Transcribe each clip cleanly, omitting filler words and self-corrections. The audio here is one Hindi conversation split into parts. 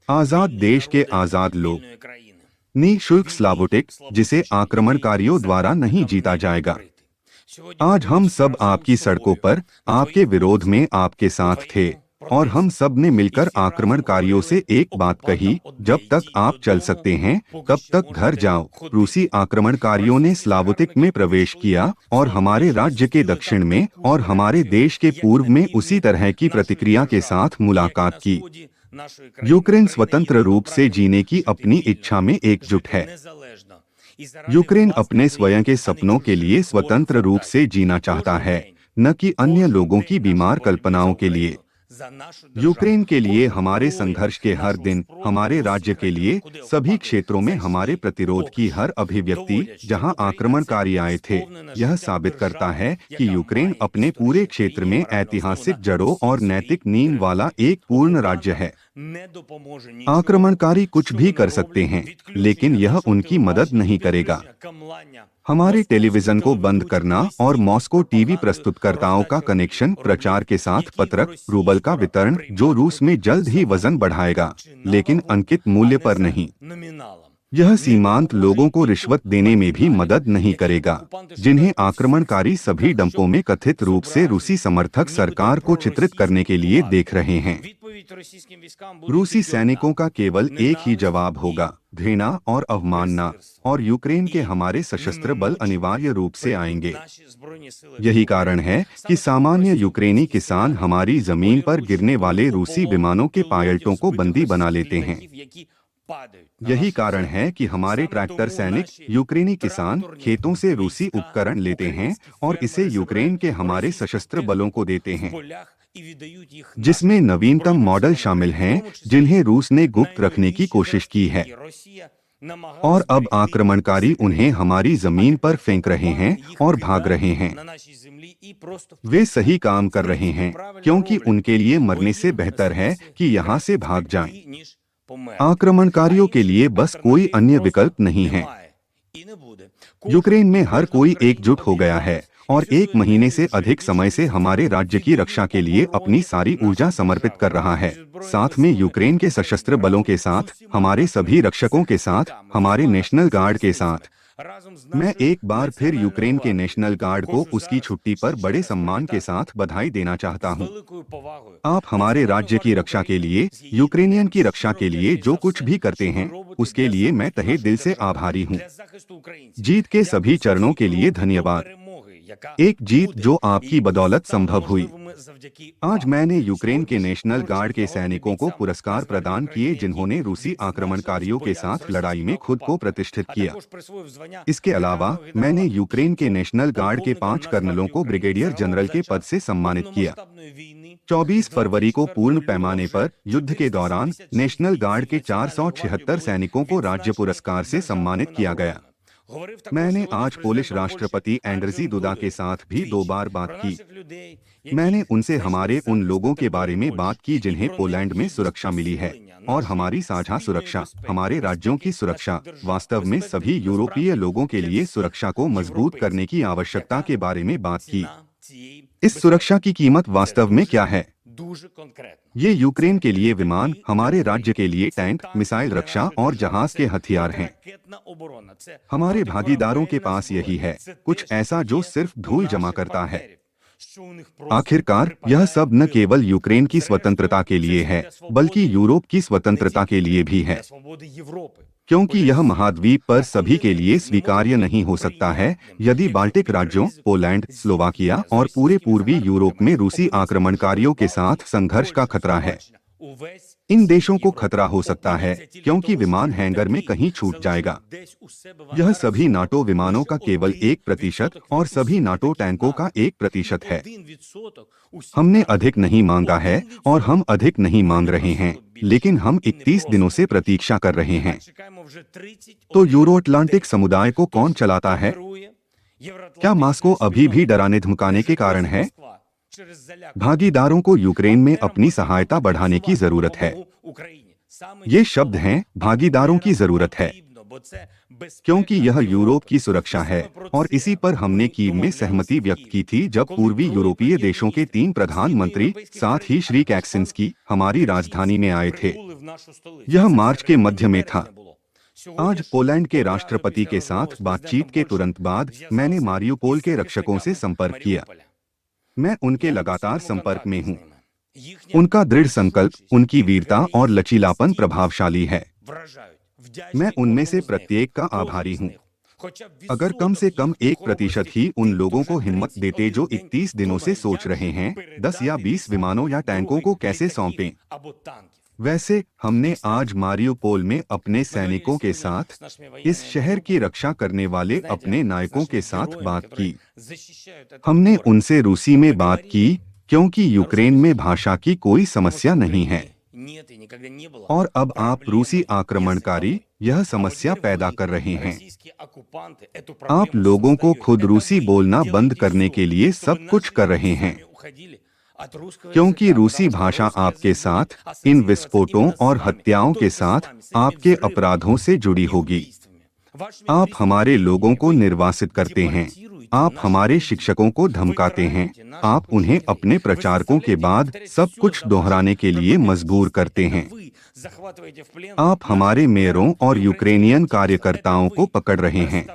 आजाद देश के आजाद लोग। निःशुल्क स्लावोटिक, जिसे आक्रमणकारियों द्वारा नहीं जीता जाएगा। आज हम सब आपकी सड़कों पर, आपके विरोध में आपके साथ थे, और हम सब ने मिलकर आक्रमणकारियों से एक बात कही, जब तक आप चल सकते हैं तब तक घर जाओ। रूसी आक्रमणकारियों ने स्लावोतिक में प्रवेश किया और हमारे राज्य के दक्षिण में और हमारे देश के पूर्व में उसी तरह की प्रतिक्रिया के साथ मुलाकात की। यूक्रेन स्वतंत्र रूप से जीने की अपनी इच्छा में एकजुट है। यूक्रेन अपने स्वयं के सपनों के लिए स्वतंत्र रूप से जीना चाहता है, न कि अन्य लोगों की बीमार कल्पनाओं के लिए। यूक्रेन के लिए हमारे संघर्ष के हर दिन, हमारे राज्य के लिए सभी क्षेत्रों में हमारे प्रतिरोध की हर अभिव्यक्ति जहां आक्रमणकारी आए थे, यह साबित करता है कि यूक्रेन अपने पूरे क्षेत्र में ऐतिहासिक जड़ों और नैतिक नींव वाला एक पूर्ण राज्य है। आक्रमणकारी कुछ भी कर सकते हैं, लेकिन यह उनकी मदद नहीं करेगा। हमारे टेलीविजन को बंद करना और मॉस्को टीवी प्रस्तुतकर्ताओं का कनेक्शन प्रचार के साथ पत्रक रूबल का वितरण, जो रूस में जल्द ही वजन बढ़ाएगा, लेकिन अंकित मूल्य पर नहीं। यह सीमांत लोगों को रिश्वत देने में भी मदद नहीं करेगा, जिन्हें आक्रमणकारी सभी डंपों में कथित रूप से रूसी समर्थक सरकार को चित्रित करने के लिए देख रहे हैं। रूसी सैनिकों का केवल एक ही जवाब होगा, घृणा और अवमानना, और यूक्रेन के हमारे सशस्त्र बल अनिवार्य रूप से आएंगे। यही कारण है कि सामान्य यूक्रेनी किसान हमारी जमीन पर गिरने वाले रूसी विमानों के पायलटों को बंदी बना लेते हैं। यही कारण है कि हमारे ट्रैक्टर सैनिक यूक्रेनी किसान खेतों से रूसी उपकरण लेते हैं और इसे यूक्रेन के हमारे सशस्त्र बलों को देते हैं, जिसमें नवीनतम मॉडल शामिल हैं, जिन्हें रूस ने गुप्त रखने की कोशिश की है। और अब आक्रमणकारी उन्हें हमारी जमीन पर फेंक रहे हैं और भाग रहे हैं। वे सही काम कर रहे हैं, क्योंकि उनके लिए मरने से बेहतर है कि यहाँ से भाग जाएं। आक्रमणकारियों के लिए बस कोई अन्य विकल्प नहीं है। यूक्रेन में हर कोई एकजुट हो गया है और 1 महीने से अधिक समय से हमारे राज्य की रक्षा के लिए अपनी सारी ऊर्जा समर्पित कर रहा है। साथ में यूक्रेन के सशस्त्र बलों के साथ, हमारे सभी रक्षकों के साथ, हमारे नेशनल गार्ड के साथ। मैं एक बार फिर यूक्रेन के नेशनल गार्ड को उसकी छुट्टी पर बड़े सम्मान के साथ बधाई देना चाहता हूं। आप हमारे राज्य की रक्षा के लिए, यूक्रेनियन की रक्षा के लिए जो कुछ भी करते हैं, उसके लिए मैं तहे दिल से आभारी हूं। जीत के सभी चरणों के लिए धन्यवाद। एक जीत जो आपकी बदौलत संभव हुई। आज मैंने यूक्रेन के नेशनल गार्ड के सैनिकों को पुरस्कार प्रदान किए, जिन्होंने रूसी आक्रमणकारियों के साथ लड़ाई में खुद को प्रतिष्ठित किया। इसके अलावा मैंने यूक्रेन के नेशनल गार्ड के 5 कर्नलों को ब्रिगेडियर जनरल के पद से सम्मानित किया। 24 फरवरी को पूर्ण पैमाने पर युद्ध के दौरान नेशनल गार्ड के 476 सैनिकों को राज्य पुरस्कार से सम्मानित किया गया। मैंने आज पोलिश राष्ट्रपति एंडर्जी दुदा के साथ भी 2 बार बात की। मैंने उनसे हमारे उन लोगों के बारे में बात की जिन्हें पोलैंड में सुरक्षा मिली है, और हमारी साझा सुरक्षा, हमारे राज्यों की सुरक्षा, वास्तव में सभी यूरोपीय लोगों के लिए सुरक्षा को मजबूत करने की आवश्यकता के बारे में बात की। इस सुरक्षा की कीमत वास्तव में क्या है? ये यूक्रेन के लिए विमान, हमारे राज्य के लिए टैंक, मिसाइल रक्षा और जहाज के हथियार हैं। हमारे भागीदारों के पास यही है, कुछ ऐसा जो सिर्फ धूल जमा करता है। आखिरकार यह सब न केवल यूक्रेन की स्वतंत्रता के लिए है, बल्कि यूरोप की स्वतंत्रता के लिए भी है, क्योंकि यह महाद्वीप पर सभी के लिए स्वीकार्य नहीं हो सकता है यदि बाल्टिक राज्यों, पोलैंड, स्लोवाकिया और पूरे पूर्वी यूरोप में रूसी आक्रमणकारियों के साथ संघर्ष का खतरा है। इन देशों को खतरा हो सकता है क्योंकि विमान हैंगर में कहीं छूट जाएगा। यह सभी नाटो विमानों का केवल 1% और सभी नाटो टैंकों का 1% है। हमने अधिक नहीं मांगा है और हम अधिक नहीं मांग रहे हैं, लेकिन हम 31 दिनों से प्रतीक्षा कर रहे हैं। तो यूरो अटलांटिक समुदाय को कौन चलाता है? क्या मॉस्को अभी भी डराने धमकाने के कारण है? भागीदारों को यूक्रेन में अपनी सहायता बढ़ाने की जरूरत है। ये शब्द हैं, भागीदारों की जरूरत है। क्योंकि यह यूरोप की सुरक्षा है और इसी पर हमने कीव में सहमति व्यक्त की थी जब पूर्वी यूरोपीय देशों के 3 प्रधानमंत्री साथ ही श्री कैक्सिंस्की हमारी राजधानी में आए थे। यह मार्च के मध्य में था। आज पोलैंड के राष्ट्रपति के साथ बातचीत के तुरंत बाद मैंने मारियुपोल के रक्षकों से संपर्क किया। मैं उनके लगातार संपर्क में हूँ। उनका दृढ़ संकल्प, उनकी वीरता और लचीलापन प्रभावशाली है। मैं उनमें से प्रत्येक का आभारी हूँ। अगर कम से कम 1% ही उन लोगों को हिम्मत देते जो 31 दिनों से सोच रहे हैं 10 या 20 विमानों या टैंकों को कैसे सौंपें। वैसे हमने आज मारियुपोल में अपने सैनिकों के साथ, इस शहर की रक्षा करने वाले अपने नायकों के साथ बात की। हमने उनसे रूसी में बात की क्योंकि यूक्रेन में भाषा की कोई समस्या नहीं है और अब आप रूसी आक्रमणकारी यह समस्या पैदा कर रहे हैं। आप लोगों को खुद रूसी बोलना बंद करने के लिए सब कुछ कर रहे हैं क्योंकि रूसी भाषा आपके साथ, इन विस्फोटों और हत्याओं के साथ आपके अपराधों से जुड़ी होगी। आप हमारे लोगों को निर्वासित करते हैं, आप हमारे शिक्षकों को धमकाते हैं, आप उन्हें अपने प्रचारकों के बाद सब कुछ दोहराने के लिए मजबूर करते हैं। आप हमारे मेयरों और यूक्रेनियन कार्यकर्ताओं को पकड़ रहे हैं।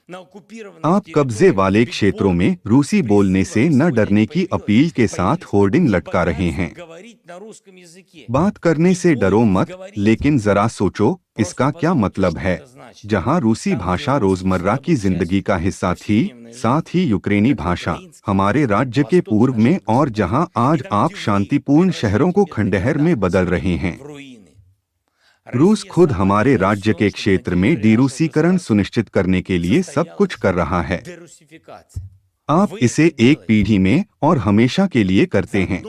आप कब्जे वाले क्षेत्रों में रूसी बोलने से न डरने की अपील के साथ होर्डिंग लटका रहे हैं। बात करने से डरो मत, लेकिन जरा सोचो इसका क्या मतलब है। जहां रूसी भाषा रोजमर्रा की जिंदगी का हिस्सा थी, साथ ही यूक्रेनी भाषा हमारे राज्य के पूर्व में, और जहां आज आप शांतिपूर्ण शहरों को खंडहर में बदल रहे हैं। रूस खुद हमारे राज्य के क्षेत्र में डीरूसीकरण सुनिश्चित करने के लिए सब कुछ कर रहा है। आप इसे एक पीढ़ी में और हमेशा के लिए करते हैं।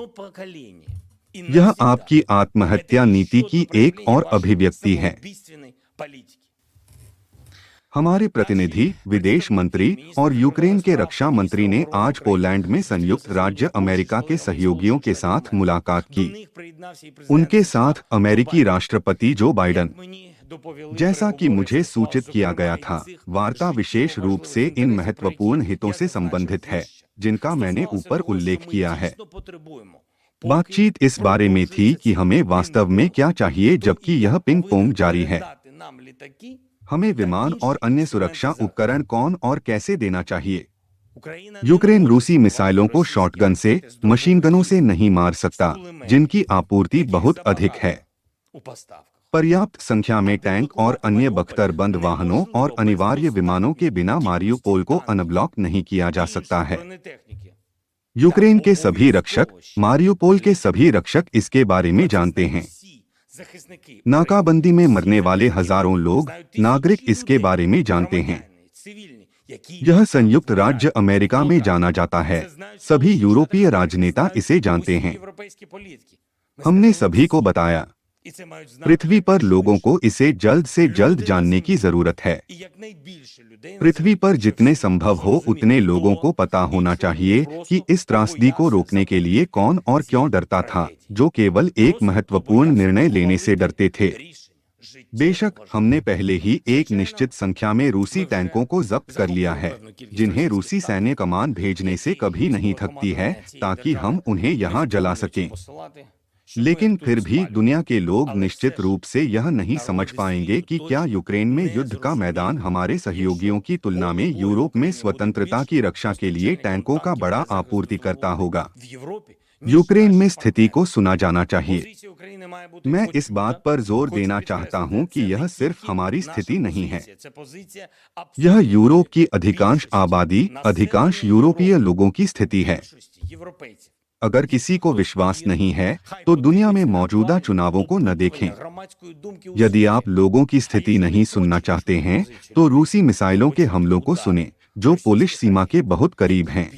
यह आपकी आत्महत्या नीति की एक और अभिव्यक्ति है। हमारे प्रतिनिधि, विदेश मंत्री और यूक्रेन के रक्षा मंत्री ने आज पोलैंड में संयुक्त राज्य अमेरिका के सहयोगियों के साथ मुलाकात की। उनके साथ अमेरिकी राष्ट्रपति जो बाइडेन। जैसा कि मुझे सूचित किया गया था, वार्ता विशेष रूप से इन महत्वपूर्ण हितों से संबंधित है जिनका मैंने ऊपर उल्लेख किया है। बातचीत इस बारे में थी कि हमें वास्तव में क्या चाहिए जबकि यह पिंग पोंग जारी है। हमें विमान और अन्य सुरक्षा उपकरण कौन और कैसे देना चाहिए। यूक्रेन रूसी मिसाइलों को शॉटगन से, मशीन गनों से नहीं मार सकता, जिनकी आपूर्ति बहुत अधिक है। पर्याप्त संख्या में टैंक और अन्य बख्तरबंद वाहनों और अनिवार्य विमानों के बिना मारियुपोल को अनब्लॉक नहीं किया जा सकता है। यूक्रेन के सभी रक्षक, मारियुपोल के सभी रक्षक इसके बारे में जानते हैं। नाकाबंदी में मरने वाले हजारों लोग, नागरिक इसके बारे में जानते हैं। यह संयुक्त राज्य अमेरिका में जाना जाता है। सभी यूरोपीय राजनेता इसे जानते हैं। हमने सभी को बताया। पृथ्वी पर लोगों को इसे जल्द से जल्द जानने की जरूरत है। पृथ्वी पर जितने संभव हो उतने लोगों को पता होना चाहिए कि इस त्रासदी को रोकने के लिए कौन और क्यों डरता था, जो केवल एक महत्वपूर्ण निर्णय लेने से डरते थे। बेशक हमने पहले ही एक निश्चित संख्या में रूसी टैंकों को जब्त कर लिया है, जिन्हें रूसी सैन्य कमान भेजने से कभी नहीं थकती है, ताकि हम उन्हें यहाँ जला सकें। लेकिन फिर भी दुनिया के लोग निश्चित रूप से यह नहीं समझ पाएंगे कि क्या यूक्रेन में युद्ध का मैदान हमारे सहयोगियों की तुलना में यूरोप में स्वतंत्रता की रक्षा के लिए टैंकों का बड़ा आपूर्तिकर्ता होगा। यूक्रेन में स्थिति को सुना जाना चाहिए। मैं इस बात पर जोर देना चाहता हूं कि यह सिर्फ हमारी स्थिति नहीं है। यह यूरोप की अधिकांश आबादी, अधिकांश यूरोपीय लोगों की स्थिति है। अगर किसी को विश्वास नहीं है तो दुनिया में मौजूदा चुनावों को न देखें। यदि आप लोगों की स्थिति नहीं सुनना चाहते हैं तो रूसी मिसाइलों के हमलों को सुनें, जो पोलिश सीमा के बहुत करीब हैं।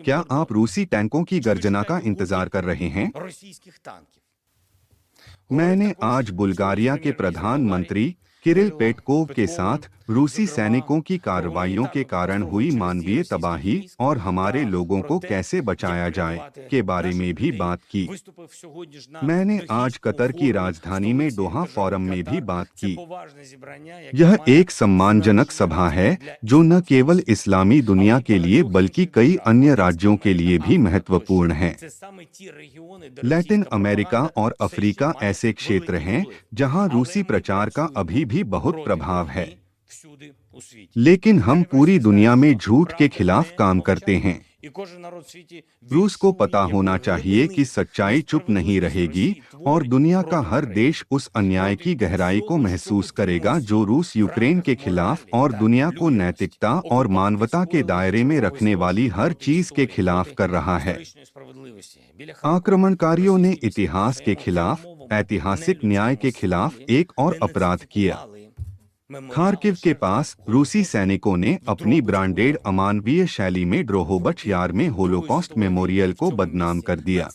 क्या आप रूसी टैंकों की गर्जना का इंतजार कर रहे हैं? मैंने आज बुल्गारिया के प्रधानमंत्री किरिल पेटकोव के साथ रूसी सैनिकों की कार्रवाइयों के कारण हुई मानवीय तबाही और हमारे लोगों को कैसे बचाया जाए के बारे में भी बात की। मैंने आज कतर की राजधानी में दोहा फोरम में भी बात की। यह एक सम्मानजनक सभा है जो न केवल इस्लामी दुनिया के लिए बल्कि कई अन्य राज्यों के लिए भी महत्वपूर्ण है। लैटिन अमेरिका और अफ्रीका ऐसे क्षेत्र हैं जहां रूसी प्रचार का अभी भी बहुत प्रभाव है, लेकिन हम पूरी दुनिया में झूठ के खिलाफ काम करते हैं। रूस को पता होना चाहिए कि सच्चाई चुप नहीं रहेगी और दुनिया का हर देश उस अन्याय की गहराई को महसूस करेगा जो रूस यूक्रेन के खिलाफ और दुनिया को नैतिकता और मानवता के दायरे में रखने वाली हर चीज के खिलाफ कर रहा है। आक्रमणकारियों ने इतिहास के खिलाफ, ऐतिहासिक न्याय के खिलाफ एक और अपराध किया। खार्किव के पास रूसी सैनिकों ने अपनी ब्रांडेड अमानवीय शैली में ड्रोहोबच यार में होलोकॉस्ट मेमोरियल को बदनाम कर दिया।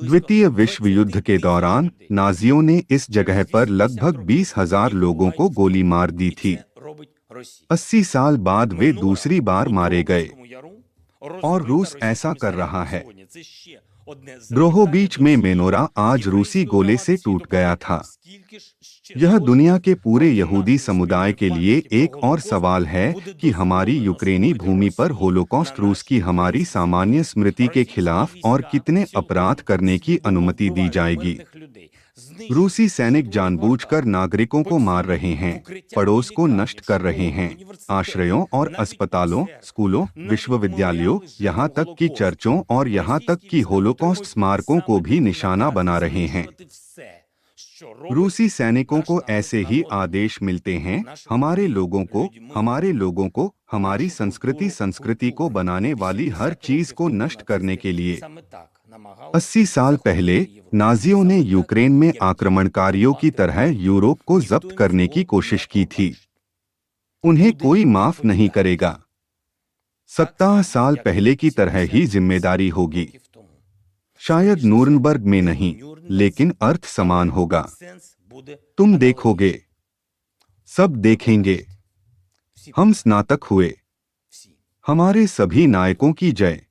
द्वितीय विश्व युद्ध के दौरान नाजियों ने इस जगह पर लगभग 20,000 लोगों को गोली मार दी थी। 80 साल बाद वे दूसरी बार मारे गए और रूस ऐसा कर रहा है। ड्रोहोबीच में मेनोरा आज रूसी गोले से टूट गया था। यह दुनिया के पूरे यहूदी समुदाय के लिए एक और सवाल है कि हमारी यूक्रेनी भूमि पर होलोकॉस्ट रूस की हमारी सामान्य स्मृति के खिलाफ और कितने अपराध करने की अनुमति दी जाएगी। रूसी सैनिक जानबूझकर नागरिकों को मार रहे हैं, पड़ोस को नष्ट कर रहे हैं, आश्रयों और अस्पतालों, स्कूलों, विश्वविद्यालयों, यहाँ तक कि चर्चों और यहाँ तक कि होलोकॉस्ट स्मारकों को भी निशाना बना रहे हैं। रूसी सैनिकों को ऐसे ही आदेश मिलते हैं हमारे लोगों को हमारी संस्कृति को बनाने वाली हर चीज को नष्ट करने के लिए। 80 साल पहले नाजियों ने यूक्रेन में आक्रमणकारियों की तरह यूरोप को जब्त करने की कोशिश की थी। उन्हें कोई माफ नहीं करेगा। 70 साल पहले की तरह ही जिम्मेदारी होगी। शायद नूरनबर्ग में नहीं, लेकिन अर्थ समान होगा। तुम देखोगे, सब देखेंगे। हम स्नातक हुए। हमारे सभी नायकों की जय।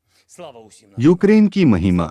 यूक्रेन की महिमा।